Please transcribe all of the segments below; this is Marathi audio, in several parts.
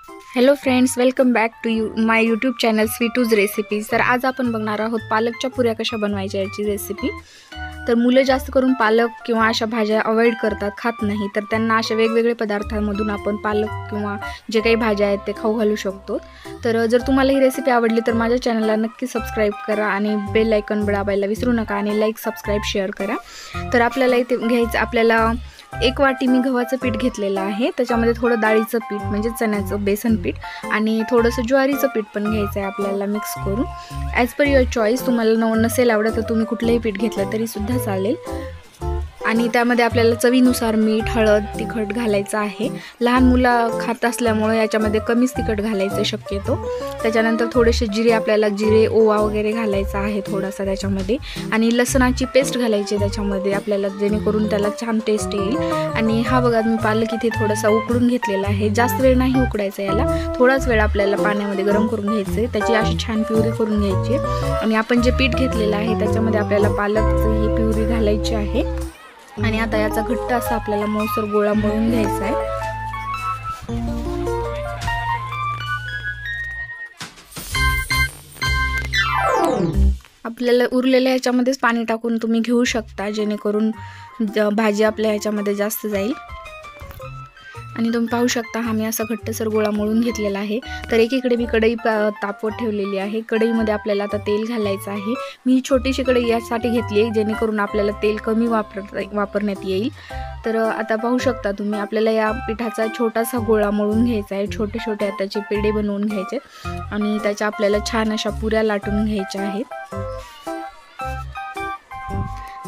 Hello friends, welcome back to my YouTube channel Sweetooz recipes. तर आज आपण बघणार आहोत पालकच्या पुऱ्या कशा बनवायच्या याची रेसिपी। तर मुलं जास्त करून पालक किंवा अशा भाज्या अवॉइड करतात, खात नाही। तर त्यांना अशा वेगवेगळे पदार्थांमधून आपण पालक किंवा जे काही भाज्या आहेत ते खाऊ घालू शकतो। तर जर तुम्हाला ही रेसिपी आवडली तर माझ्या चॅनलला नक्की सबस्क्राईब करा आणि बेल आयकॉन दाबायला विसरू नका आणि लाईक, सबस्क्राईब, शेअर करा। तर आपल्याला इथे घ्यायचं, आपल्याला 1 वाटी मी गव्हाचं पीठ घेतलेलं आहे। त्याच्यामध्ये थोडं डाळीचं पीठ म्हणजे चण्याचं बेसन पीठ आणि थोडंसं ज्वारीचं पीठ पण घ्यायचं आहे आपल्याला मिक्स करून। ॲज पर युअर चॉईस, तुम्हाला नसेल आवडत तर तुम्ही कुठलंही पीठ घेतलं तरी सुद्धा चालेल। आणि त्यामध्ये आपल्याला चवीनुसार मीठ, हळद, तिखट घालायचं आहे। लहान मुलं खात असल्यामुळे याच्यामध्ये कमीच तिखट घालायचं शक्यतो। त्याच्यानंतर थोडेसे जिरे, आपल्याला जिरे, ओवा वगैरे घालायचा आहे थोडासा त्याच्यामध्ये। आणि लसणाची पेस्ट घालायची त्याच्यामध्ये आपल्याला, जेणेकरून त्याला छान टेस्ट येईल। आणि हा बघा, मी पालक इथे थोडासा उकडून घेतलेला आहे। जास्त वेळ नाही उकडायचा याला, थोडाच वेळ आपल्याला पाण्यामध्ये गरम करून घ्यायचं आहे। त्याची अशी छान प्युरी करून घ्यायची। आणि आपण जे पीठ घेतलेलं आहे त्याच्यामध्ये आपल्याला पालकची ही प्युरी घालायची आहे। आणि आता याचा घट्ट असा आपल्याला मऊसर गोळा मळून घ्यायचा आहे। आपल्याला उरलेल्या ह्याच्यामध्येच पाणी टाकून तुम्ही घेऊ शकता, जेणेकरून भाजी आपल्या ह्याच्यामध्ये जास्त जाईल। आणि तुम्ही पाहू शकता, हा मी असा घट्टसर गोळा मळून घेतलेला आहे। तर एकीकडे मी कढई तापवत ठेवलेली आहे। कढईमध्ये आपल्याला आता तेल घालायचं आहे। मी छोटीशी कढई यासाठी घेतली आहे जेणेकरून आपल्याला तेल कमी वापरण्यात येईल। तर आता पाहू शकता तुम्ही, आपल्याला या पिठाचा छोटासा गोळा मळून घ्यायचा आहे। छोटे छोटे त्याचे पेढे बनवून घ्यायचे आणि त्याच्या आपल्याला छान अशा पुऱ्या लाटून घ्यायच्या आहेत।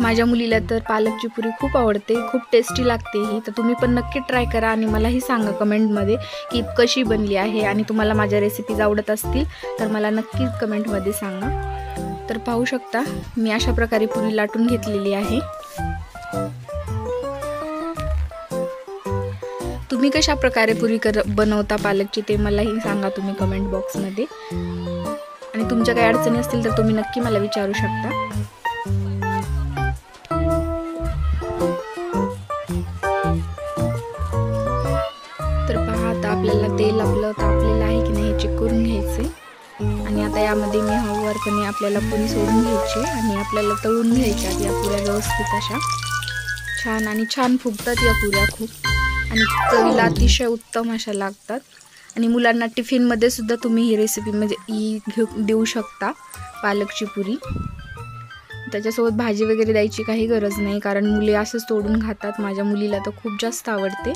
माझ्या मुलीला तर पालकची पुरी खूप आवडते, खूप टेस्टी लागते ही। तर तुम्ही पण नक्की ट्राय करा आणि मलाही सांगा कमेंटमध्ये की कशी बनली आहे। आणि तुम्हाला माझ्या रेसिपीज आवडत असतील तर मला नक्की कमेंटमध्ये सांगा। तर पाहू शकता, मी अशा प्रकारे पुरी लाटून घेतलेली आहे। तुम्ही कशा प्रकारे पुरी बनवता पालकची ते मलाही सांगा तुम्ही कमेंट बॉक्समध्ये। आणि तुमच्या काही अडचणी असतील तर तुम्ही नक्की मला विचारू शकता। तर पहा, आता आपल्याला तेल आपलं तापलेलं आहे की नाही हे चेक करून घ्यायचे। आणि आता यामध्ये मी हळूवारपणे आपल्याला पुरी सोडून घ्यायची आणि आपल्याला तळून घ्यायच्यात या पुऱ्या व्यवस्थित अशा छान। आणि छान फुगतात या पुऱ्या खूप, आणि चवीला अतिशय उत्तम अशा लागतात। आणि मुलांना टिफिनमध्ये सुद्धा तुम्ही ही रेसिपी म्हणजे देऊ शकता पालकची पुरी। त्याच्यासोबत भाजी वगैरे द्यायची काही गरज नाही, कारण मुले असंच तोडून खातात। माझ्या मुलीला तर खूप जास्त आवडते।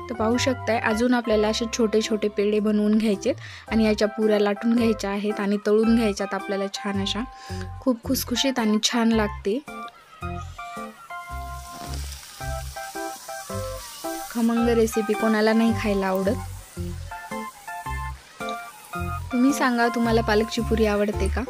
तर पाहू शकताय, अजून आपल्याला असे छोटे छोटे पेढे बनवून घ्यायचे आणि याच्या पुऱ्या लाटून घ्यायच्या आहेत आणि तळून घ्यायच्यात आपल्याला छान अशा। खूप खुसखुशीत आणि छान लागते। खमंग रेसिपी कोणाला नाही खायला आवडत। तुम्ही सांगा, तुम्हाला पालकची पुरी आवडते का?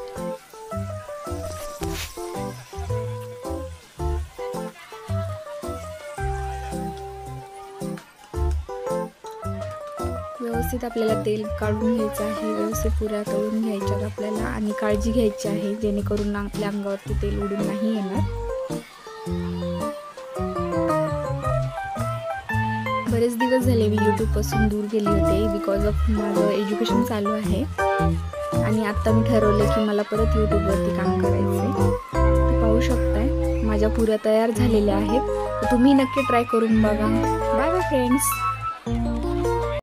व्यवस्थित आपल्याला तेल काढून घ्यायचं आहे, व्यवस्थित पुऱ्या तळून घ्यायच्यात आपल्याला। आणि काळजी घ्यायची आहे जेणेकरून आपल्या अंगावरती तेल उडून नाही येणार। बरेच दिवस झाले मी यूट्यूबपासून दूर गेले होते, बिकॉज ऑफ माझं एज्युकेशन चालू आहे। आणि आत्ता मी ठरवले की मला परत यूट्यूबवरती काम करायचं। पाहू शकताय, माझ्या पुऱ्या तयार झालेल्या आहेत। तुम्ही नक्की ट्राय करून बघा। Bye bye friends.